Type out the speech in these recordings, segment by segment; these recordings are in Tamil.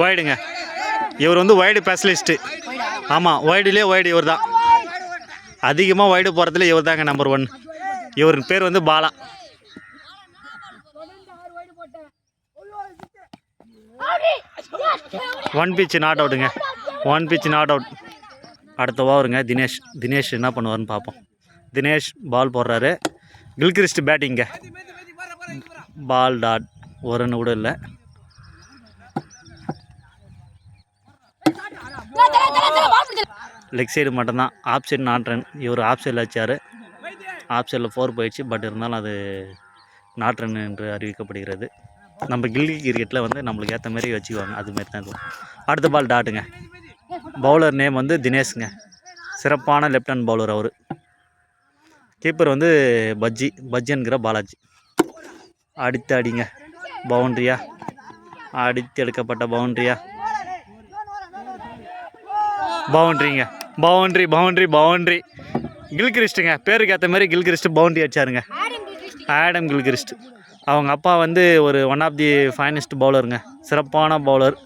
வைடுங்க. இவர் வந்து வைடு ஸ்பெஷலிஸ்ட்டு. ஆமாம், வைடுலேயே வைடு இவர் தான். அதிகமாக வைடு போகிறதுல இவர் தாங்க நம்பர் 1. இவர் பேர் வந்து பாலா. ஒன் பிச் நாட் அவுட்டுங்க. 1 pitch நாட் அவுட். அடுத்த ஓவருங்க. தினேஷ் என்ன பண்ணுவார்னு பார்ப்போம். தினேஷ் பால் போடுறாரு. கில்கிறிஸ்ட் பேட்டிங்க. Ball dot. ஒரு ரன் கூட இல்லை. லெக் சைடு மட்டும்தான். Off side not run. இவர் ஆஃப் சைடில் வச்சார். ஆஃப் சைடில் 4 போயிடுச்சு. பட் இருந்தாலும் அது நாட் ரன் என்று அறிவிக்கப்படுகிறது. நம்ம கில்லி கிரிக்கெட்டில் வந்து நம்மளுக்கு ஏற்ற மாதிரி வச்சுக்குவாங்க. அதுமாரி தான் இருக்கும். அடுத்த பால் டாட்டுங்க. பவுலர் நேம் வந்து தினேஷுங்க. சிறப்பான லெஃப்ட் ஹேண்ட் பவுலர் அவர். கீப்பர் வந்து பஜ்ஜிங்கிற பாலாஜி. அடித்து அடிங்க. பவுண்ட்ரியா? அடித்து எடுக்கப்பட்ட பவுண்ட்ரியா? பவுண்ட்ரிங்க. பவுண்ட்ரி. கில்கிறிஸ்ட்டுங்க. பேருக்கு ஏற்ற மாதிரி கில்கிறிஸ்ட் பவுண்ட்ரி அடிச்சாருங்க. Adam Gilchrist. அவங்க அப்பா வந்து ஒரு ஒன் ஆஃப் தி ஃபைனஸ்ட் பவுலருங்க. சிறப்பான பவுலர்.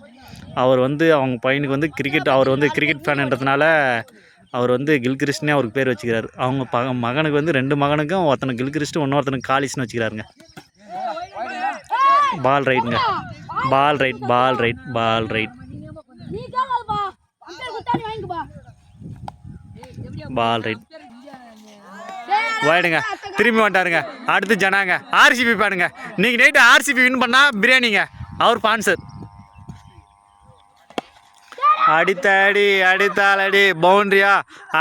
அவர் வந்து அவங்க பையனுக்கு வந்து அவர் வந்து கிரிக்கெட் ஃபேனுன்றதுனால அவர் வந்து கில்கிறிஸ்ட்னே அவருக்கு பேர் வச்சுக்கிறாரு. அவங்க மகனுக்கு வந்து 2 மகனுக்கும் ஒருத்தனுக்கு கில்கிறிஸ்ட், ஒருத்தனுக்கு காலிஸ்னு வச்சுக்கிறாருங்க. பால் ரைட்டுங்க. Ball right. வைடுங்க. திரும்பி வந்துட்டாருங்க. அடுத்து ஜனாங்க. ஆர்சிபி பாடுங்க. நீங்கள் நைட்டு ஆர்சிபி வின் பண்ணால் பிரியாணிங்க. அவர் ஸ்பான்சர். அடித்தாலடி பவுண்ட்ரியா?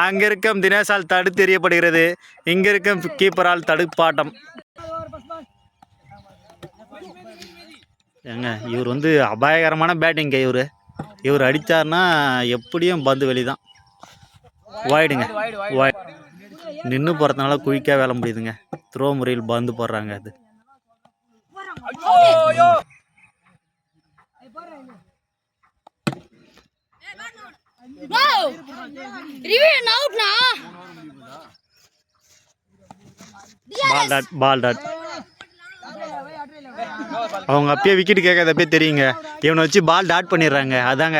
அங்கே இருக்கும் தினேஷால் தடுத்து எறியப்படுகிறது. இங்கே இருக்கும் கீப்பரால் தடுப்பாட்டம். ஏங்க இவர் வந்து அபாயகரமான பேட்டிங்க. இவர் அடித்தார்னா எப்படியும் பந்து வெளி தான். வைடுங்க. நின்று போகிறதுனால குயிக்காக வேலை முடியுதுங்க. த்ரோ முறையில் பந்து போடுறாங்க. அது பால் டாட். அவங்க அப்பயே விக்கெட் கேட்காத அப்பயே தெரியுங்க. இவனை வச்சு பால் டாட் பண்ணிடுறாங்க. அதாங்க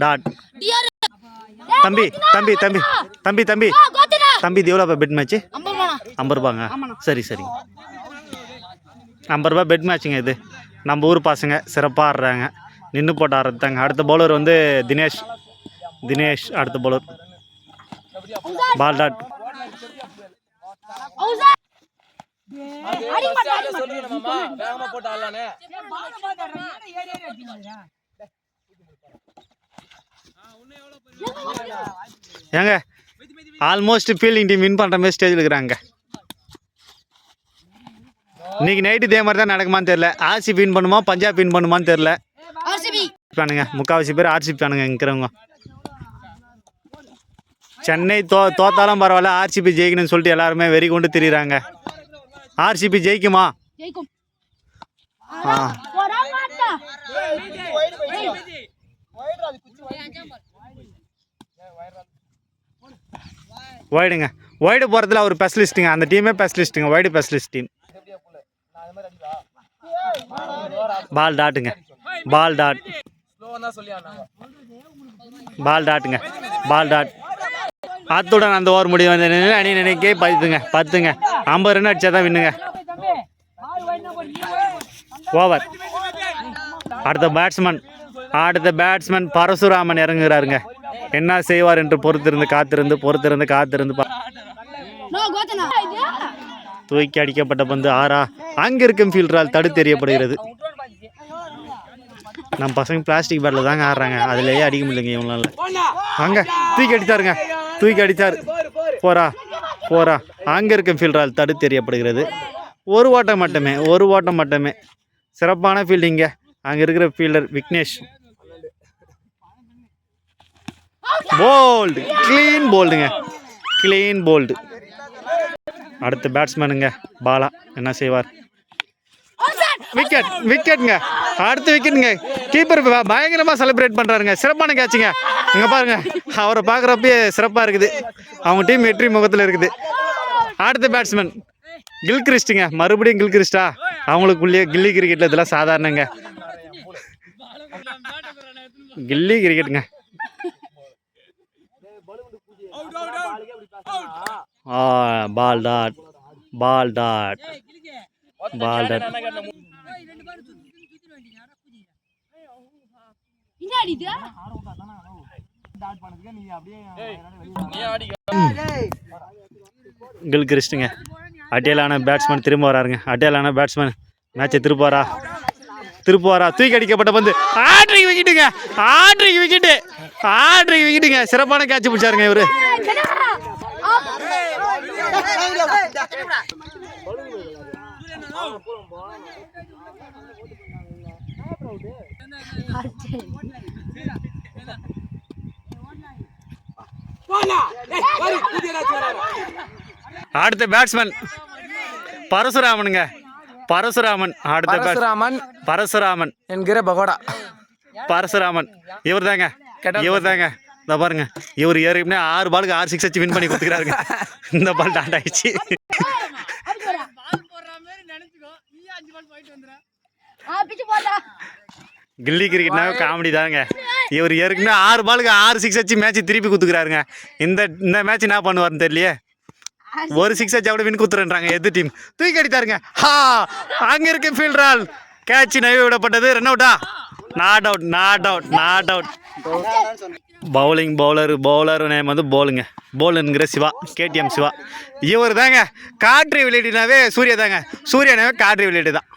டாட். தம்பி இது எவ்வளோப்பா பெட் மேட்ச்சு? 50 ரூபாங்க. சரி 50 ரூபா பெட் மேட்ச்சுங்க. இது நம்ம ஊர் பசங்க சிறப்பாக ஆடுறாங்க. நின்று போட்டு ஆடுறதாங்க. அடுத்த பவுலர் வந்து தினேஷ். அடுத்த பவுலர் பால் டாட். ஏங்க ஆல்மோஸ்ட் ஃபீல்டிங் டீம் வின் பண்ணுற மாதிரி ஸ்டேஜில் இருக்கிறாங்க. இன்னைக்கு நைட்டு இதே மாதிரி தான் நடக்குமான்னு தெரியல. ஆர்சிபி வின் பண்ணுமா பஞ்சாப் வின் பண்ணுமான்னு தெரியல. பானுங்க முக்கால்வாசி பேர் ஆர்சிபி பானுங்க இருக்கிறவங்க. சென்னை தோத்தாலும் பரவாயில்ல, ஆர்சிபி ஜெயிக்கணும்னு சொல்லிட்டு எல்லாருமே வெறி கொண்டு திரிகிறாங்க. ஆர்சிபி ஜெயிக்குமா? வைடுங்க. வைடு போகிறதுல அவர் ஸ்பெஷலிஸ்ட்டுங்க. அந்த டீமே ஸ்பெஷலிஸ்ட்டுங்க. Wide specialist team. பால் டாட்டுங்க. Ball dot. அத்துடன் அந்த ஓவர் முடிவு வந்து அணி நினைக்கே 10ங்க. 50 ரன் அடிச்சா தான் வின்னுங்க. ஓவர். அடுத்த பேட்ஸ்மேன் பரசுராமன் இறங்குகிறாருங்க. என்ன செய்வார் என்று பொறுத்திருந்து காத்திருந்து தூக்கி அடிக்கப்பட்ட பந்து ஆறா? அங்கே இருக்கும் ஃபீல்டரால் தடுத்து எறியப்படுகிறது. நம்ம பசங்க பிளாஸ்டிக் பேட்டில் தாங்க ஆடுறாங்க. அதுலேயே அடிக்க முடியலைங்க இவங்களால. அங்கே தூக்கி அடித்தார். போரா. அங்கே இருக்கும் ஃபீல்டரால் தடுத்து எறியப்படுகிறது. ஒரு ஓட்டம் மட்டுமே. சிறப்பான ஃபீல்டிங்க. அங்கே இருக்கிற fielder Vignesh. Bowled. Clean bowled. அடுத்த பேட்ஸ்மேனுங்க பாலா. என்ன செய்வார்? விக்கெட்டுங்க. அடுத்த விக்கெட்டுங்க. கீப்பர் பயங்கரமாக செலிப்ரேட் பண்ணுறாருங்க. சிறப்பான கேட்சுங்க. இங்கே பாருங்க, அவரை பார்க்குறப்பயே சிறப்பாக இருக்குது. அவங்க டீம் வெற்றி முகத்தில் இருக்குது. அடுத்த பேட்ஸ்மேன் கில்கிறிஸ்ட்டுங்க. மறுபடியும் கில்கிறிஸ்டா? அவங்களுக்குள்ளேயே கில்லி கிரிக்கெட்டில் இதெல்லாம் சாதாரணங்க. கில்லி கிரிக்கெட்டுங்க. Ball dot ball dot ball dot. கில் கிறிஸ்டுங்க. அட்டையிலான பேட்ஸ்மேன் திரும்ப வராருங்க. அட்டையிலான பேட்ஸ்மேன் மேட்சை திருப்பாரா தூக்கி அடிக்கப்பட்ட பந்து ஆட்ரிக்கு விக்கெட்டுங்க. ஆட்ரிக்கு விக்கெட்டுங்க. சிறப்பான கேட்ச் பிடிச்சாருங்க இவரு. அடுத்த பேட்ஸ்மேன் பரசுராமனுங்க. பரசுராமன் என்கிற பகோடா பரசுராமன் இவர் தாங்க. இந்த பாருங்க, இவர் ஏற்கனவே 6 பாலுக்கு 6 6 வச்சு வின் பண்ணி கொடுத்துக்கிறாருங்க. இந்த பால் டாட் ஆயிடுச்சு. கில்லி கிரிக்கெட்னாவே காமெடி தாங்க. இவர் ஏற்கனவே 6 பாலுக்கு 6 6 வச்சு மேட்ச் திருப்பி கொடுத்துக்கிறாருங்க. இந்த மேட்ச் என்ன பண்ணுவார்னு தெரியலையே. ஒரு 6 வச்சு அப்படி வின் குத்துறன்றாங்க எது டீம். தூக்கி அடித்தாருங்க. அங்க இருக்க ஃபீல்டரால் கேட்ச் நழுவி விடப்பட்டது. ரன் அவுட்டா? Not out. பவுலர் நேம் வந்து போலுங்கிற சிவா, KTM சிவா. இவர் தாங்க காட்ரி விளையாடினாவே சூர்யா தாங்க. சூர்யானாவே காட்ரி விளையாட்டு தான்.